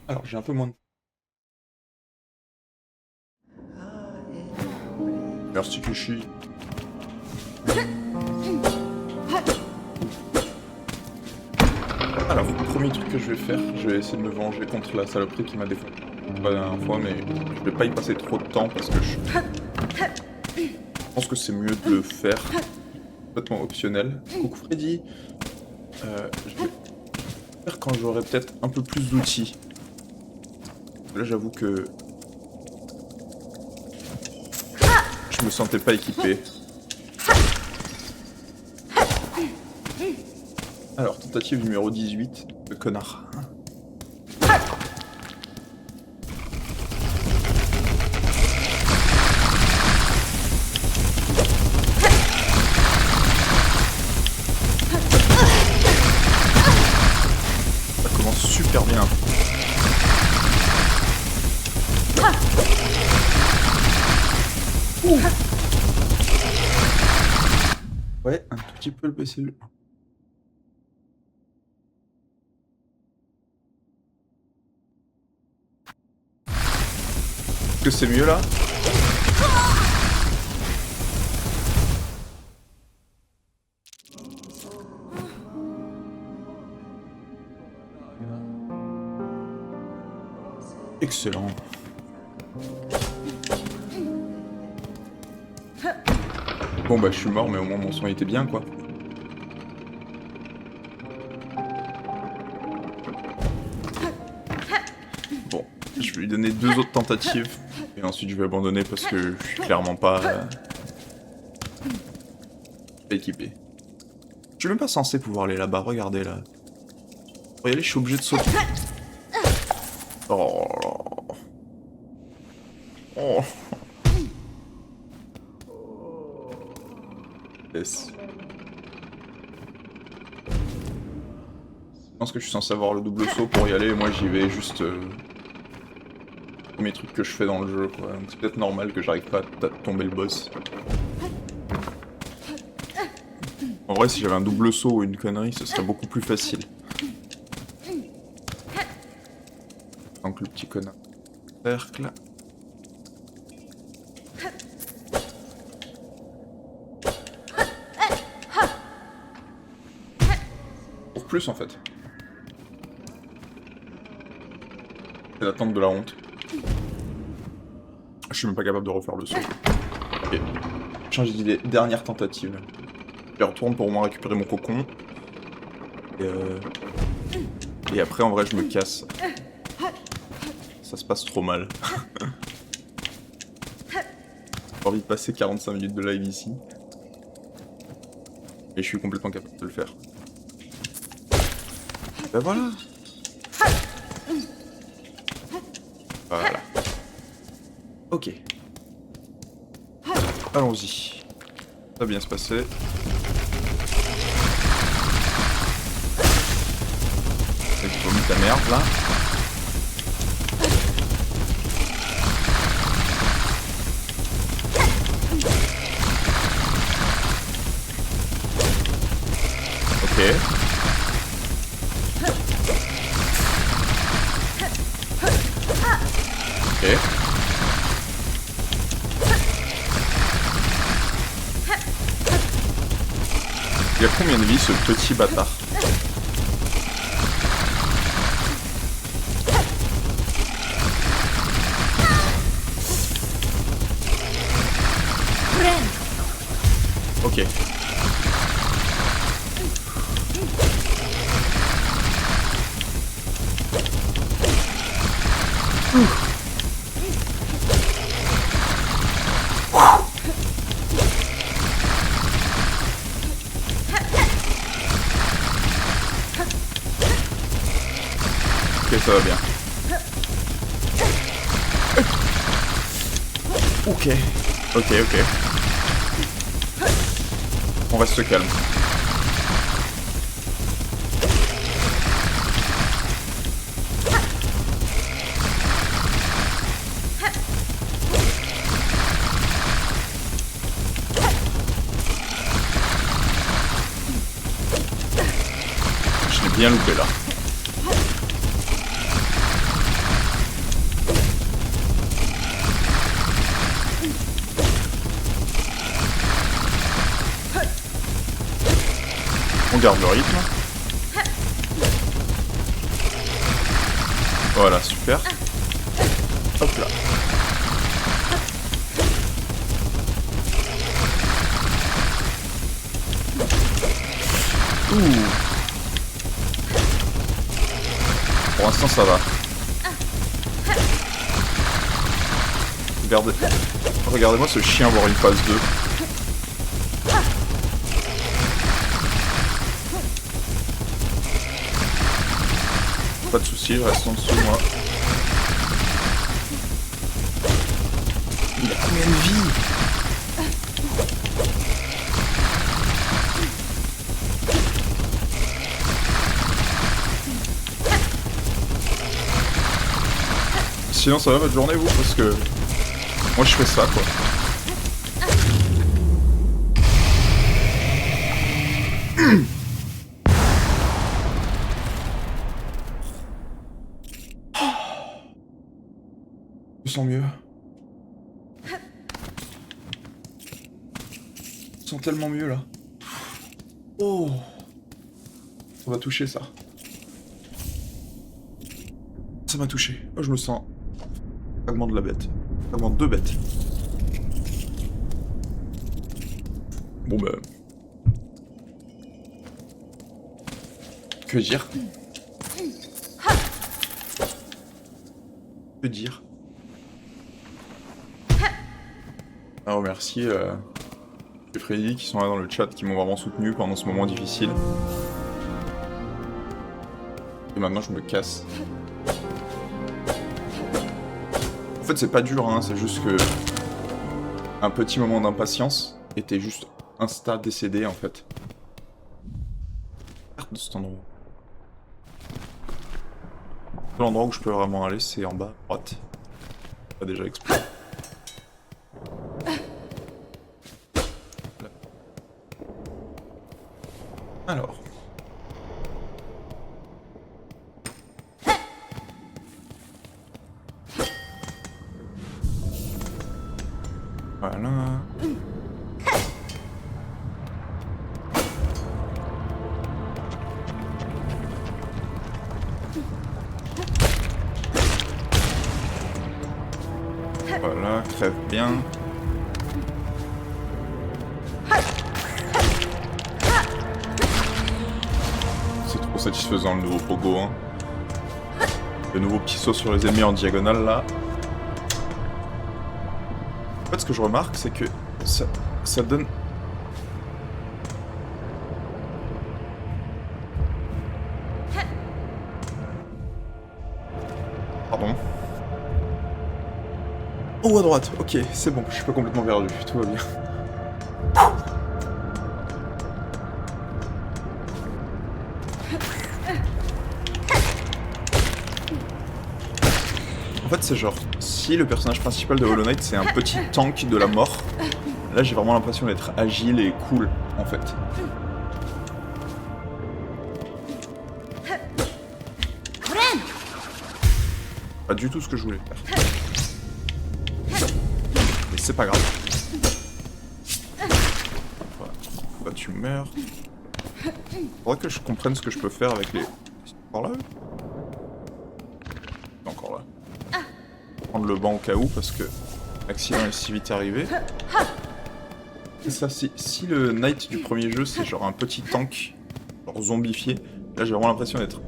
Alors j'ai un peu moins de... Merci Kishi. Alors, premier truc que je vais faire, je vais essayer de me venger contre la saloperie qui m'a défoncé la dernière fois, mais je vais pas y passer trop de temps parce que je pense que c'est mieux de le faire complètement optionnel. Coucou Freddy. Je vais le faire quand j'aurai peut-être un peu plus d'outils. Là j'avoue que je me sentais pas équipé. Alors, tentative numéro 18, le connard. Ça commence super bien. Ouh. Ouais, un tout petit peu le PCU. Est-ce que c'est mieux là? Excellent. Bon bah je suis mort mais au moins mon son était bien quoi. Bon, je vais lui donner 2 autres tentatives et ensuite je vais abandonner parce que je suis clairement pas équipé. Je suis même pas censé pouvoir aller là-bas, regardez là. Pour y aller je suis obligé de sauter. Oh là là. Oh. Yes. Je pense que je suis censé avoir le double saut pour y aller et moi j'y vais juste... Premier truc que je fais dans le jeu quoi, donc c'est peut-être normal que j'arrive pas à tomber le boss. En vrai si j'avais un double saut ou une connerie ce serait beaucoup plus facile. Donc le petit connard. Cercle. Pour plus en fait. C'est l'attente de la honte. Je suis même pas capable de refaire le saut. Ok. Change d'idée. Dernière tentative. Je retourne pour au moins récupérer mon cocon. Et après en vrai je me casse. Ça se passe trop mal. J'ai envie de passer 45 minutes de live ici. Et je suis complètement capable de le faire. Ben voilà. Voilà. Ok. Allons-y. Ça va bien se passer. Tu vomis ta merde là. Ok. Ok. Il a combien de vie ce petit bâtard? Ok. Ok, ça va bien. Ok. Ok, ok. On reste calme. Je l'ai bien loupé là. On garde le rythme. Voilà, super. Hop là. Ouh. Pour l'instant, ça va. Regardez-moi ce chien avoir une phase 2. Pas de soucis, je reste en dessous de moi. Il a combien de vie? Sinon ça va votre journée vous? Parce que moi je fais ça quoi. Je sens mieux. Je sens tellement mieux là. Oh. Ça va toucher ça. Ça m'a touché. Oh, je me sens fragment de la bête. Fragment de 2 bêtes. Bon bah... Que dire? Que dire? Ah, remercier les Freddy qui sont là dans le chat, qui m'ont vraiment soutenu pendant ce moment difficile. Et maintenant je me casse. En fait c'est pas dur, hein, c'est juste que... Un petit moment d'impatience était juste insta décédé en fait. De cet endroit. L'endroit où je peux vraiment aller, c'est en bas à droite. On a déjà exploré. Alors. Voilà. Voilà, crève bien. C'est trop satisfaisant le nouveau pogo, hein. Le nouveau petit saut sur les ennemis en diagonale là. En fait ce que je remarque c'est que ça donne... Pardon. Oh à droite, ok, c'est bon, je suis pas complètement perdu, tout va bien. En fait c'est genre, si le personnage principal de Hollow Knight c'est un petit tank de la mort, là j'ai vraiment l'impression d'être agile et cool en fait. Pas du tout ce que je voulais faire. Mais c'est pas grave. Voilà. Bah tu meurs. Faudrait que je comprenne ce que je peux faire avec les... Encore là encore là. Prendre le banc au cas où parce que l'accident est si vite arrivé. C'est ça, si le Knight du premier jeu c'est genre un petit tank, genre zombifié, là j'ai vraiment l'impression d'être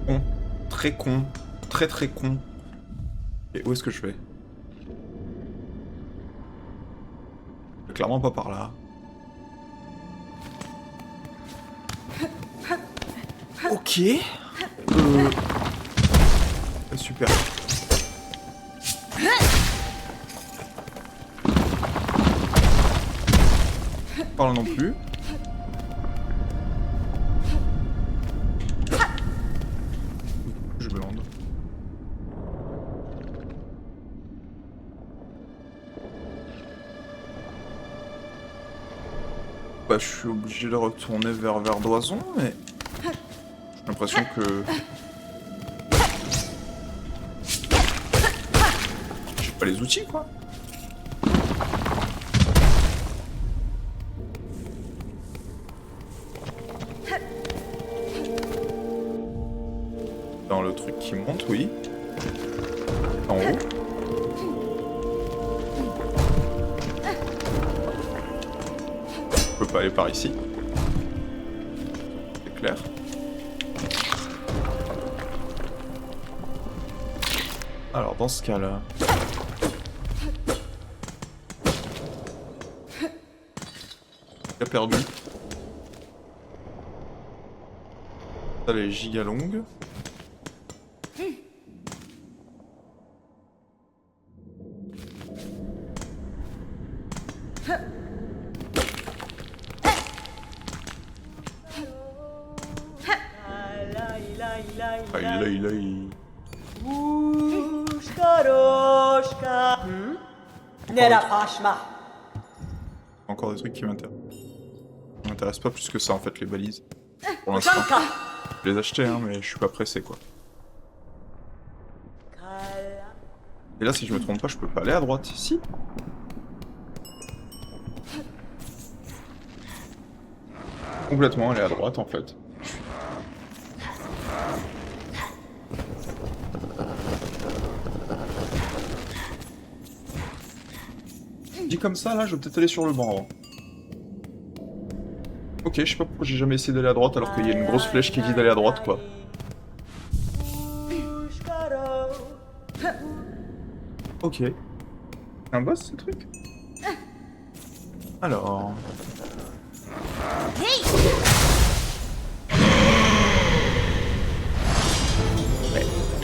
con, très con, très très con. Et où est-ce que je vais? Clairement pas par là. Ok. Super. Pas là non plus. Je me lande. Bah je suis obligé de retourner vers Verdoison, mais... J'ai l'impression que... J'ai pas les outils, quoi. Dans le truc qui monte, oui. En haut. Je peux pas aller par ici. C'est clair. Alors dans ce cas-là... J'ai perdu. Ça, elle est giga longue. Aïe. Encore des trucs qui m'intéressent pas plus que ça en fait, les balises. Pour l'instant. Je les achetais hein, mais je suis pas pressé quoi. Et là si je me trompe pas, je peux pas aller à droite ici. Complètement aller à droite en fait. Dit comme ça là, je vais peut-être aller sur le banc avant. Ok, je sais pas pourquoi j'ai jamais essayé d'aller à droite alors qu'il y a une grosse flèche qui dit d'aller à droite quoi. Ok. Un boss ce truc? Alors...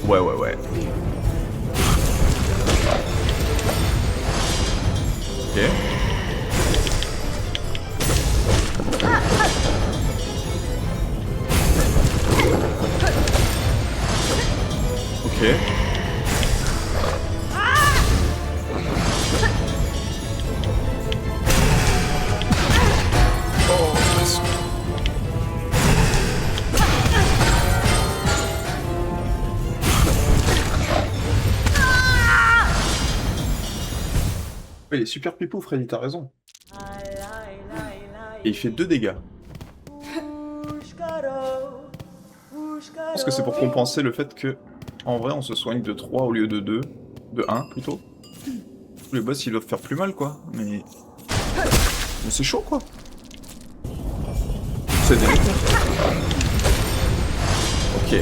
Ouais. Ok. Ok. Oh, presque. Ouais, il est super pipou, Freddy, t'as raison. Et il fait 2 dégâts. Je pense que c'est pour compenser le fait que, en vrai, on se soigne de 3 au lieu de 2. De 1, plutôt. Les boss, ils doivent faire plus mal, quoi. Mais c'est chaud, quoi. C'est délicat. Ok.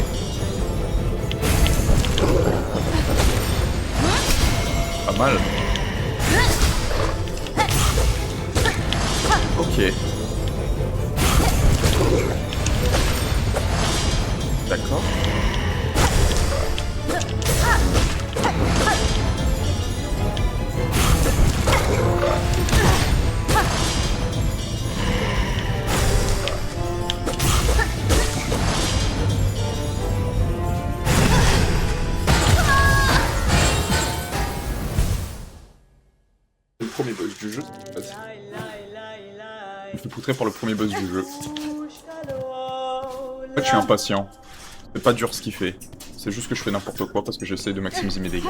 Pas mal. Ok. D'accord. Le premier boss du jeu, vas-y. Je me fais poutrer par le premier boss du jeu. En fait, je suis impatient. C'est pas dur ce qu'il fait. C'est juste que je fais n'importe quoi parce que j'essaie de maximiser mes dégâts.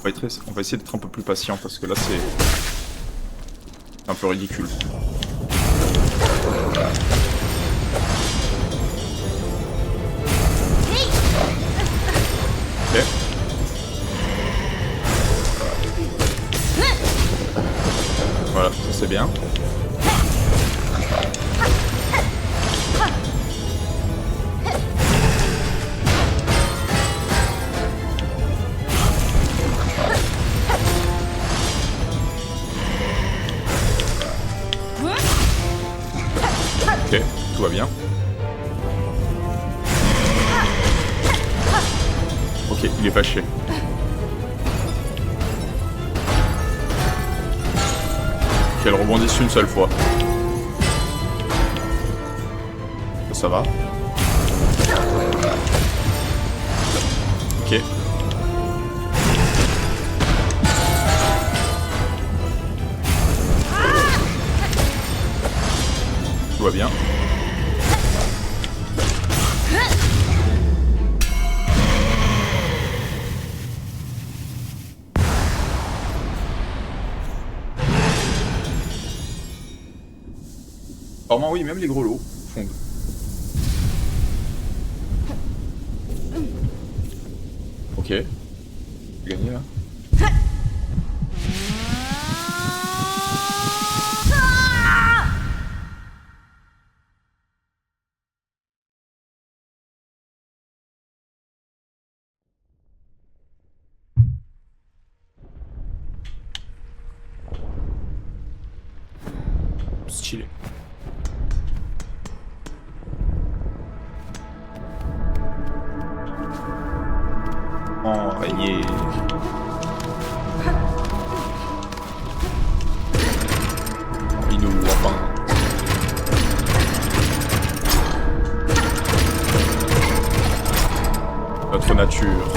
On va essayer d'être un peu plus patient parce que là c'est un peu ridicule. Ok. Voilà, ça c'est bien. Ok, tout va bien. Ok, il est fâché. Ok, elle rebondit une seule fois. Ça va. Ok. Tout va bien. Apparemment oui, même les grelots fondent. Ok. J'ai gagné là. Stylé. Enrayé. Il nous voit pas. Notre nature.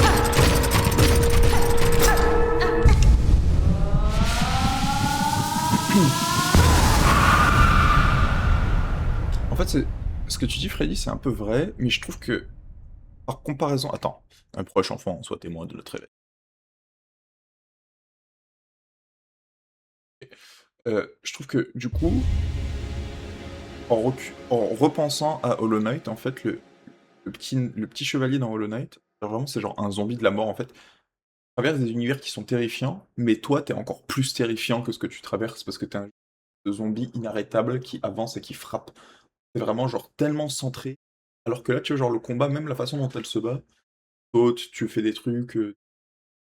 En fait, ce que tu dis, Freddy, c'est un peu vrai, mais je trouve que, par comparaison... Attends, un proche enfant soit témoin de notre réveil. Je trouve que, du coup, en repensant à Hollow Knight, en fait, le petit chevalier dans Hollow Knight, vraiment, c'est genre un zombie de la mort, en fait. Tu traverses des univers qui sont terrifiants, mais toi, t'es encore plus terrifiant que ce que tu traverses, parce que t'es un zombie inarrêtable qui avance et qui frappe. C'est vraiment, genre, tellement centré. Alors que là, tu vois, genre, le combat, même la façon dont elle se bat, saute, tu fais des trucs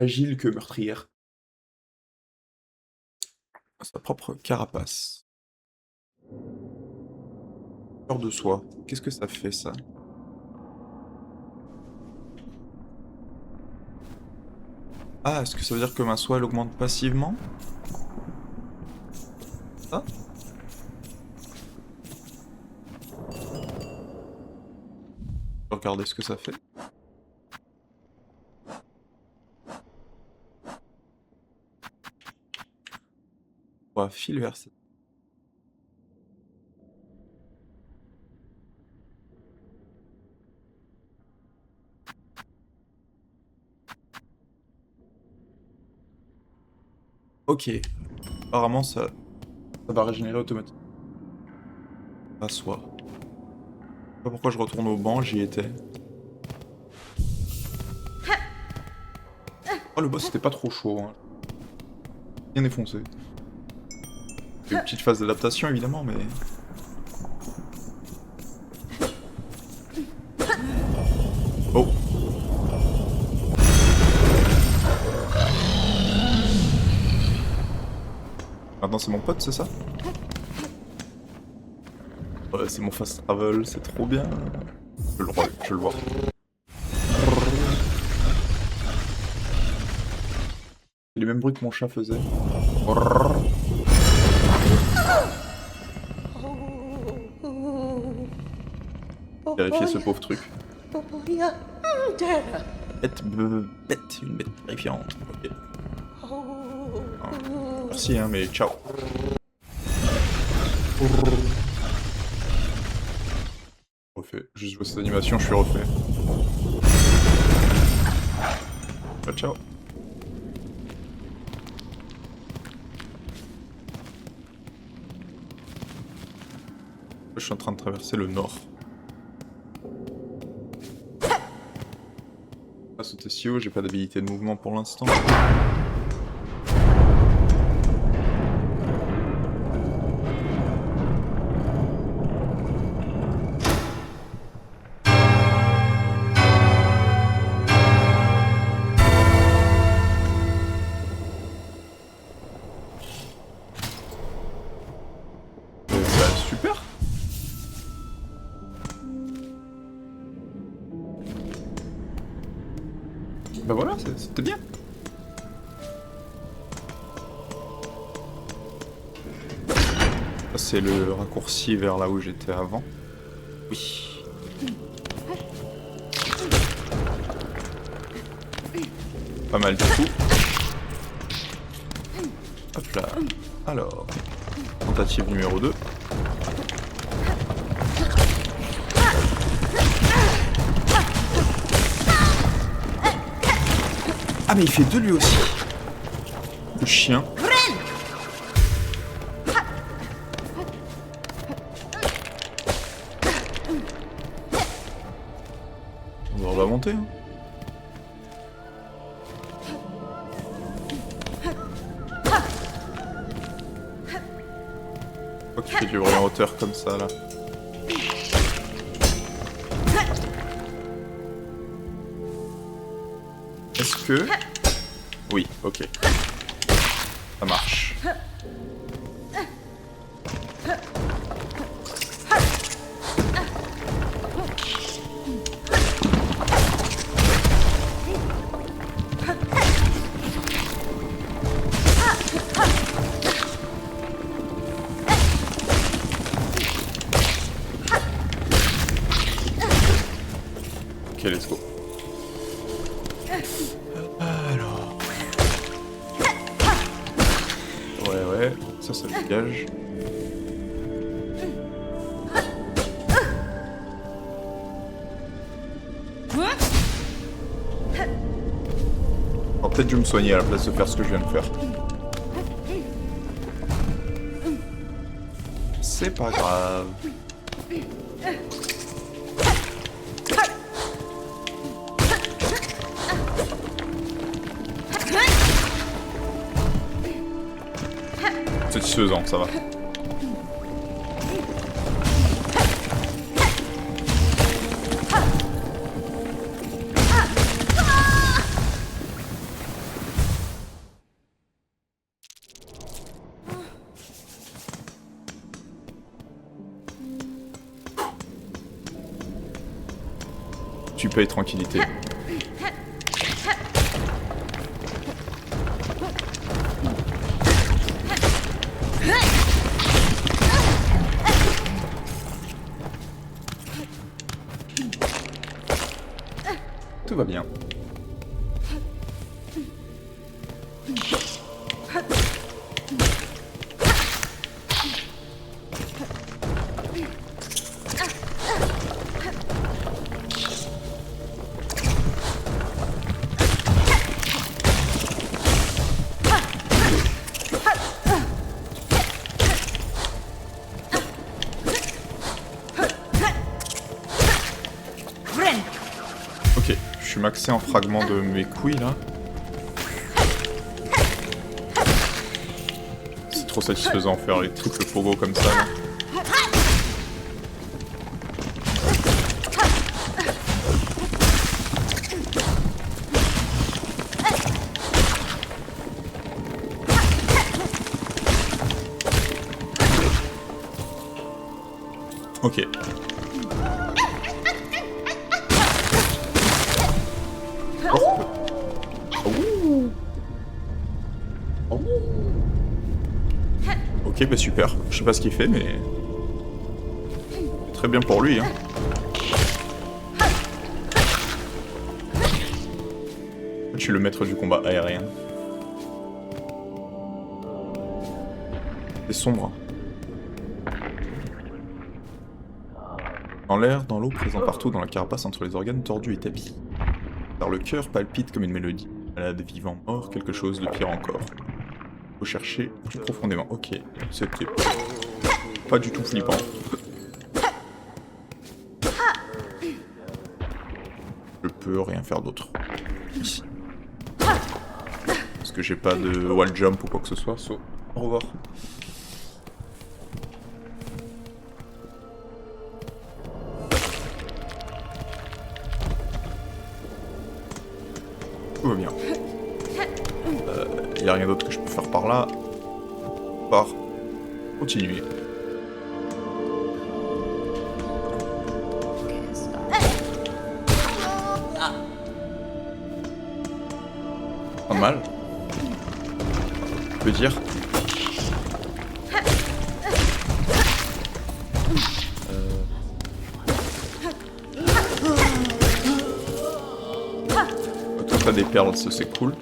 agiles que meurtrières. Sa propre carapace. Peur de soi. Qu'est-ce que ça fait, ça? Ah, est-ce que ça veut dire que ma soie, elle augmente passivement? Ça? Je vais regarder ce que ça fait. Ouais, fil versé. Ok. Apparemment, ça va régénérer automatiquement. Ma soie. Je sais pas pourquoi je retourne au banc, j'y étais. Oh, le boss, c'était pas trop chaud. Hein. Bien défoncé. Une petite phase d'adaptation, évidemment, mais... Oh. Maintenant, c'est mon pote, c'est ça? Ouais, c'est mon fast travel, c'est trop bien. Je le vois. Les mêmes bruits que mon chat faisait. Vérifier ce pauvre truc. Bête, une bête terrifiante. Ok. Ah, merci, hein, mais ciao. Refait. Juste vois cette animation, je suis refait. Ciao. Je suis en train de traverser le nord. Pas sauter si haut, j'ai pas d'habilité de mouvement pour l'instant. Super. Bah voilà, c'était bien. Ça c'est le raccourci vers là où j'étais avant. Oui. Pas mal du tout. Hop là. Alors, tentative numéro 2. Ah mais il fait deux lui aussi. Le chien. On va monter. Hein. fait du bruit en hauteur comme ça là. Est-ce que... Oui, ok. Ça marche. Ok, let's go. Alors... Ouais, ça dégage. Alors peut-être je vais me soigner à la place de faire ce que je viens de faire. C'est pas grave. Satisfaisant, ça va. Tu payes tranquillité. Tout va bien. Ok, je suis maxé en fragments de mes couilles là. C'est trop satisfaisant faire les triples pogos comme ça là. Ok. Ok, bah super. Je sais pas ce qu'il fait, mais... Très bien pour lui, hein. Je suis le maître du combat aérien. C'est sombre. Dans l'air, dans l'eau, présent partout dans la carapace entre les organes tordus et tapis. Car le cœur palpite comme une mélodie. Malade, vivant, mort, quelque chose de pire encore. Faut chercher plus profondément. Ok, c'était pas du tout flippant. Je peux rien faire d'autre. Ici. Parce que j'ai pas de wall jump ou quoi que ce soit. So, au revoir. Tout va bien. Y a rien d'autre que je peux faire par là. Par continuer. Pas mal. Je peux dire. Toi t'as des perles, ça c'est cool.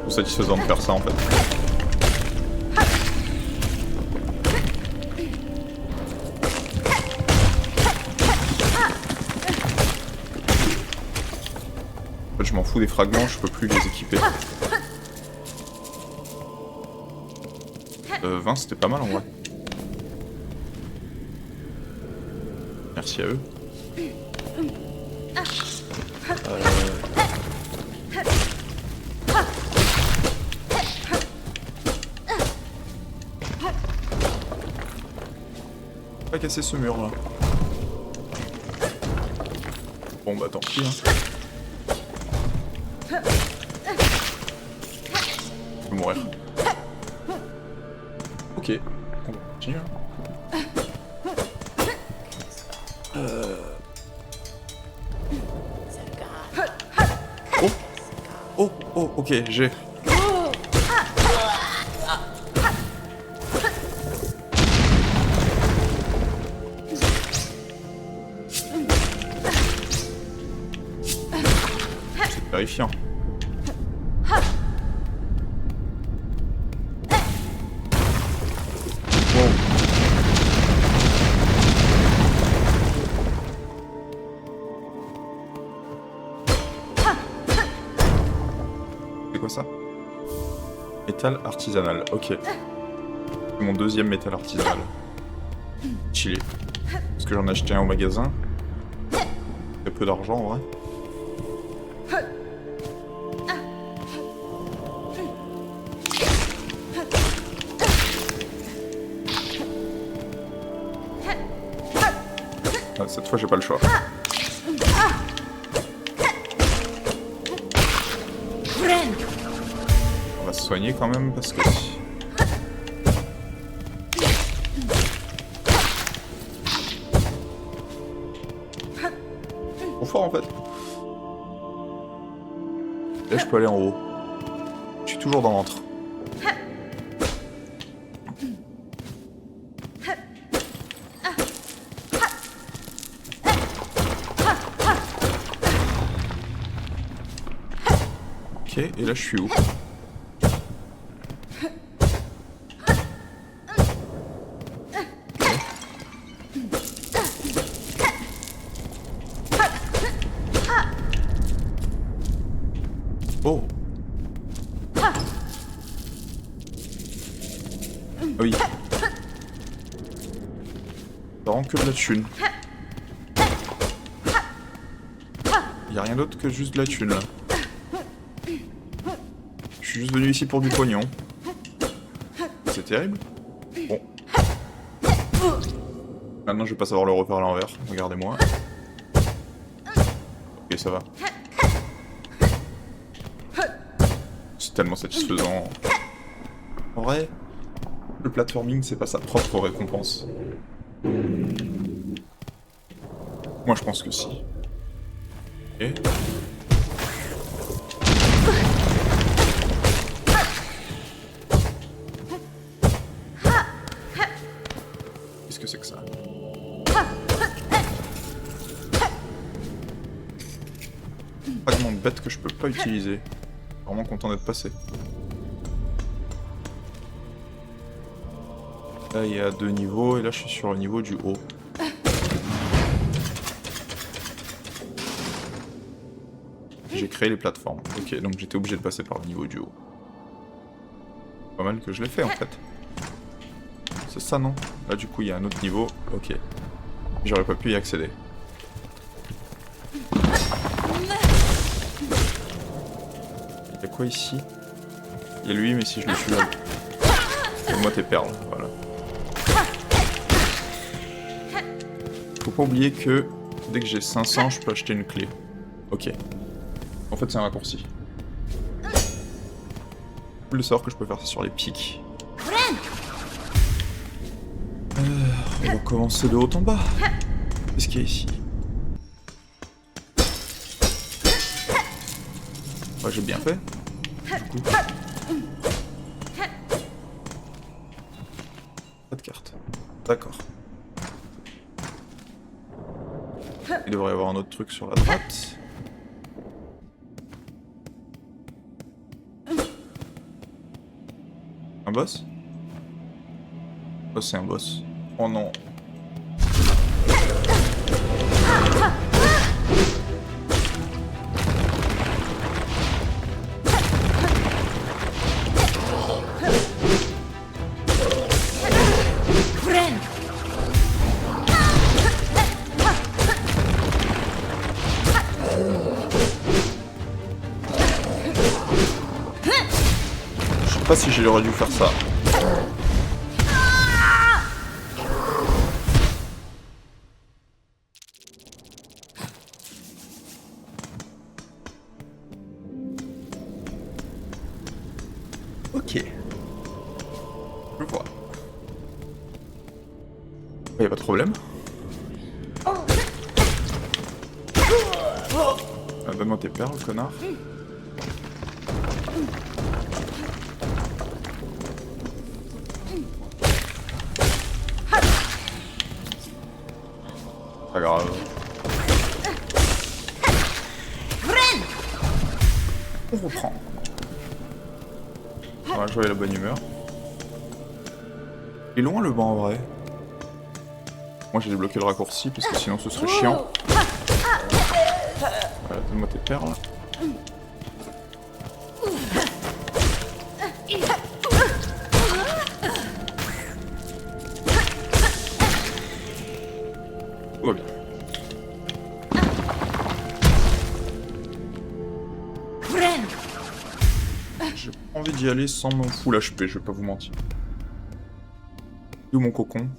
C'est satisfaisant de faire ça en fait. En fait, je m'en fous des fragments, je peux plus les équiper. 20 c'était pas mal en vrai. Merci à eux. Pas casser ce mur là. Bon bah tant pis. Hein. Je vais mourir. Ok, on va continuer. Oh. Oh, oh, ok, j'ai. C'est terrifiant. C'est quoi ça? Métal artisanal, ok. C'est mon deuxième métal artisanal. Chillé. Parce que j'en ai acheté un au magasin. Très peu d'argent en vrai. Ah, cette fois j'ai pas le choix. On va se soigner quand même parce que... Trop fort en fait. Et là je peux aller en haut. Je suis toujours dans l'antre. Ok, et là je suis où? Oh. Ah oui. Ça rend que de la thune. Y'a rien d'autre que juste de la thune là. Je suis juste venu ici pour du pognon. C'est terrible. Bon. Maintenant je vais pas savoir le refaire à l'envers. Regardez-moi. Ok, ça va. C'est tellement satisfaisant. En vrai, le platforming c'est pas sa propre récompense. Moi je pense que si. Ok. Qu'est-ce que c'est que ça? Fragment bête que je peux pas utiliser. Vraiment content d'être passé. Là il y a 2 niveaux et là je suis sur le niveau du haut. J'ai créé les plateformes. Ok, donc j'étais obligé de passer par le niveau du haut. Pas mal que je l'ai fait en fait. C'est ça non? Là du coup il y a un autre niveau. Ok. J'aurais pas pu y accéder. Il y a quoi ici? Il y a lui mais si je le tue là. Donne-moi tes perles, voilà. Faut pas oublier que dès que j'ai 500 je peux acheter une clé. Ok. En fait c'est un raccourci. Le sort que je peux faire c'est sur les pics. On va commencer de haut en bas. Qu'est-ce qu'il y a ici? Ouais, j'ai bien fait. Du coup. Pas de carte. D'accord. Il devrait y avoir un autre truc sur la droite. Un boss? Oh, c'est un boss. Oh non. Je sais pas si j'aurais dû faire ça. Je vois. Y'a pas de problème. Donne-moi tes perles, connard. Pas grave. On reprend. On va jouer la bonne humeur. Il est loin le banc en vrai. Moi j'ai débloqué le raccourci parce que sinon ce serait chiant. Voilà, donne-moi tes perles. Tout va bien. J'ai pas envie d'y aller sans mon full HP, je vais pas vous mentir. Où mon cocon?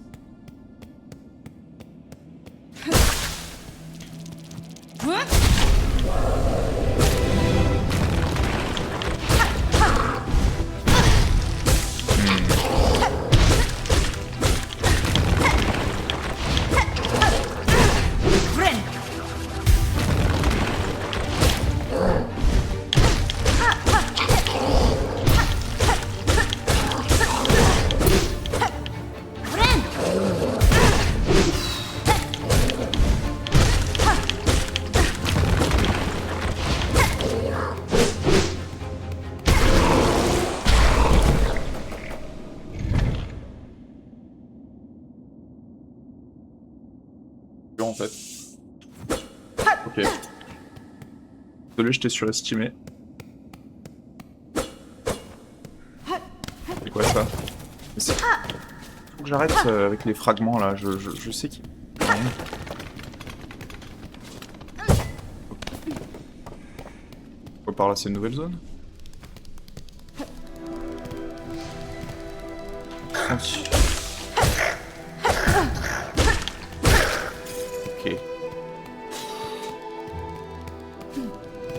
En fait. Ok. Désolé, je t'ai surestimé. C'est quoi ça? Faut que j'arrête avec les fragments là, je sais qu'il... Par là, c'est une nouvelle zone. Ok.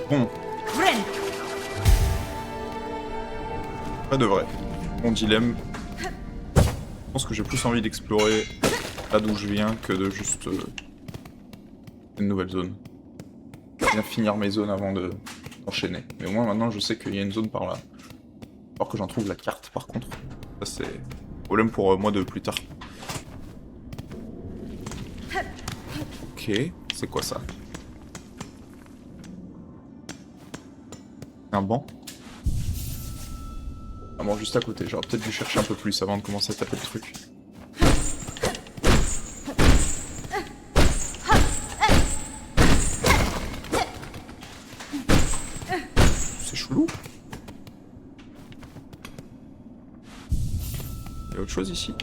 Bon. Pas de vrai. Mon dilemme. Je pense que j'ai plus envie d'explorer là d'où je viens que de juste une nouvelle zone. Bien finir mes zones avant d'enchaîner. Mais au moins maintenant je sais qu'il y a une zone par là. Alors que j'en trouve la carte par contre. Ça c'est un problème pour moi de plus tard. Ok, c'est quoi ça? Un banc? Un banc juste à côté, j'aurais peut-être dû chercher un peu plus avant de commencer à taper le truc. C'est chelou. Il y a autre chose ici?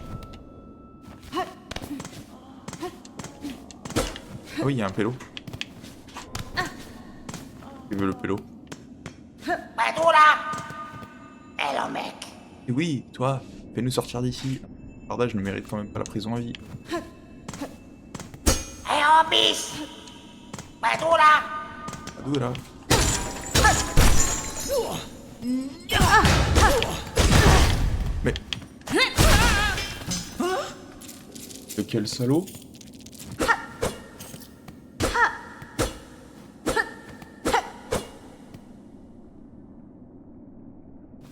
Ah oui, il y a un pélo. Qui veut le pélo? Hello, mec. Et oui, toi, fais-nous sortir d'ici. Pardon, je ne mérite quand même pas la prison à vie. Hey, oh, bis. Badula. D'où là? Mais... Mais quel salaud!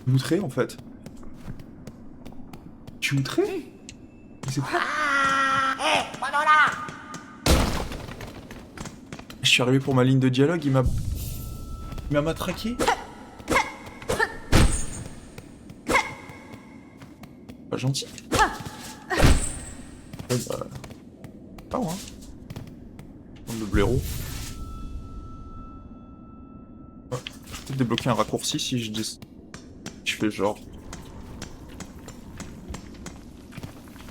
Outré en fait. Tu es outré? Mais c'est quoi? Hey, Badula. Je suis arrivé pour ma ligne de dialogue, il m'a matraqué. Pas gentil. Ouais, bah... Pas hein. Prendre le blaireau. Ouais, je peux peut-être débloquer un raccourci si je dis... Je fais genre...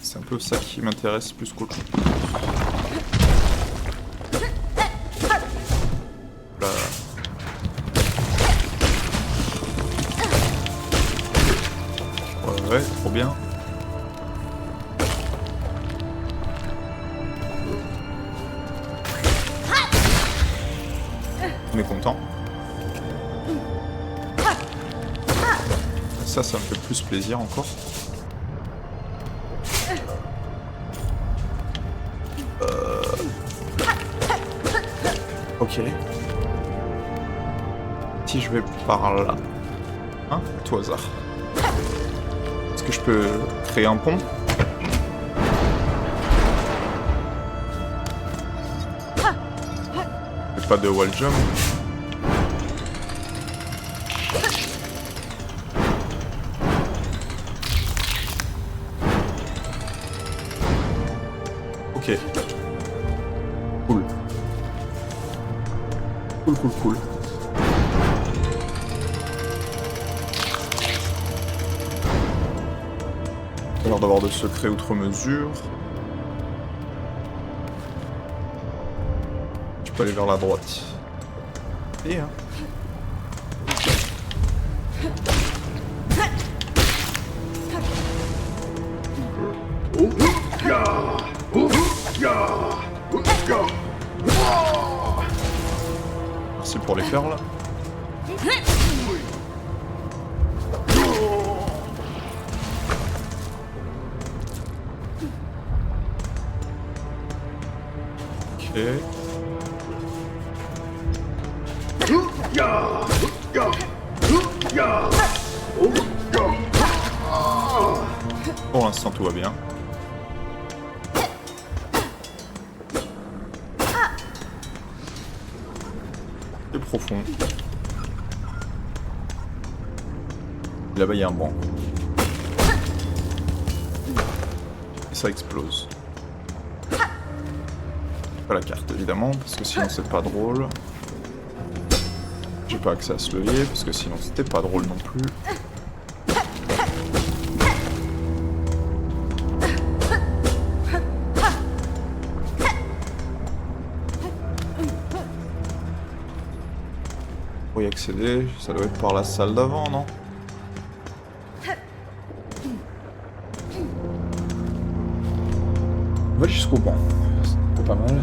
C'est un peu ça qui m'intéresse plus qu'autre chose. Là... Ouais, trop bien. On est content. Ça me fait plus plaisir encore. Ok. Si je vais par là... Hein? À tout hasard. Est-ce que je peux créer un pont? J'ai pas de wall jump. Ok. Cool. Cool. Pas l'air d'avoir de secrets outre mesure. Je peux aller vers la droite. Et hein. Merci pour les perles. Ok. Pour l'instant tout va bien. C'est profond. Là-bas il y a un banc. Et ça explose. Pas la carte évidemment, parce que sinon c'est pas drôle. J'ai pas accès à ce levier, parce que sinon c'était pas drôle non plus. Pour y accéder, ça doit être par la salle d'avant, non? On va aller jusqu'au banc. C'est pas mal.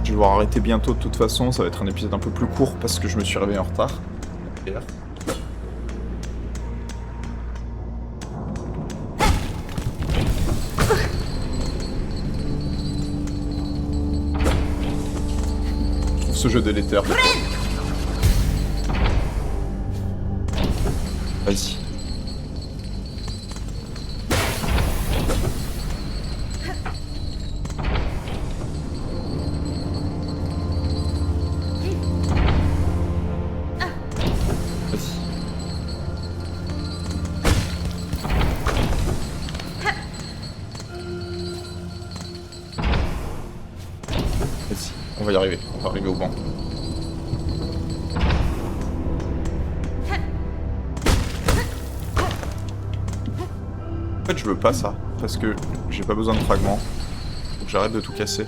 Je vais devoir arrêter bientôt de toute façon, ça va être un épisode un peu plus court parce que je me suis réveillé en retard. Hier. Je trouve ce jeu délétère. Vas-y. On va y arriver, on va arriver au banc. En fait je veux pas ça, parce que j'ai pas besoin de fragments. Faut que j'arrête de tout casser.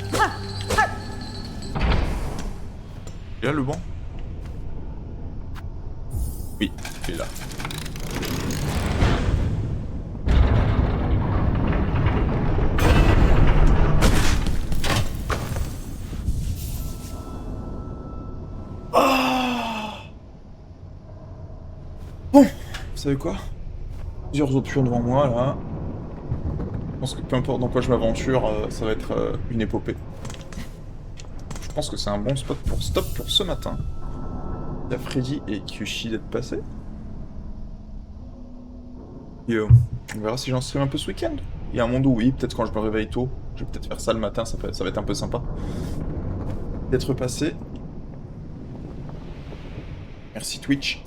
Il est là le banc? Oui, il est là. Bon, vous savez quoi? Plusieurs options devant moi là. Je pense que peu importe dans quoi je m'aventure, ça va être une épopée. Je pense que c'est un bon spot pour stop pour ce matin. Il y a Freddy et Kyushi d'être passés. Et on verra si j'en stream un peu ce week-end. Il y a un monde où oui, peut-être quand je me réveille tôt, je vais peut-être faire ça le matin, ça va être un peu sympa. D'être passé. Merci Twitch.